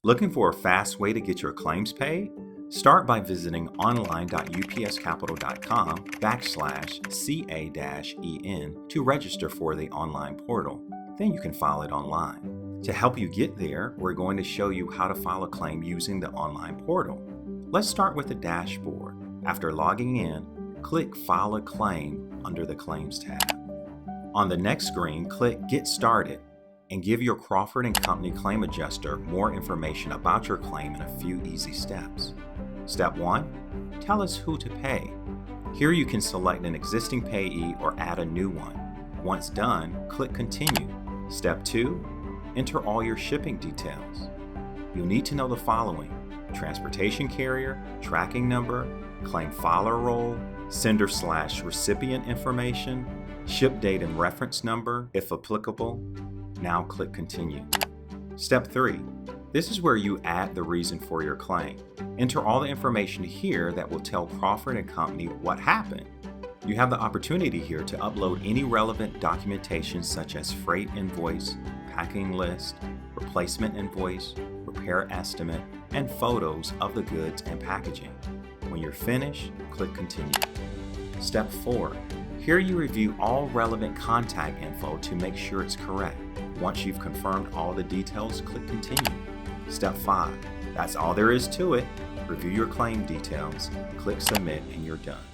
Looking for a fast way to get your claims paid? Start by visiting online.upscapital.com/CA-EN to register for the online portal. Then you can file it online. To help you get there, we're going to show you how to file a claim using the online portal. Let's start with the dashboard. After logging in, click File a Claim under the Claims tab. On the next screen, click Get Started and give your Crawford & Company claim adjuster more information about your claim in a few easy steps. Step 1. Tell us who to pay. Here you can select an existing payee or add a new one. Once done, click Continue. Step 2. Enter all your shipping details. You'll need to know the following: transportation carrier, tracking number, claim filer role, sender/recipient information, ship date and reference number, if applicable. Now click Continue. Step 3. This is where you add the reason for your claim. Enter all the information here that will tell Crawford & Company what happened. You have the opportunity here to upload any relevant documentation such as freight invoice, packing list, replacement invoice, repair estimate, and photos of the goods and packaging. When you're finished, click Continue. Step 4. Here you review all relevant contact info to make sure it's correct. Once you've confirmed all the details, click Continue. Step 5. That's all there is to it. Review your claim details, click Submit, and you're done.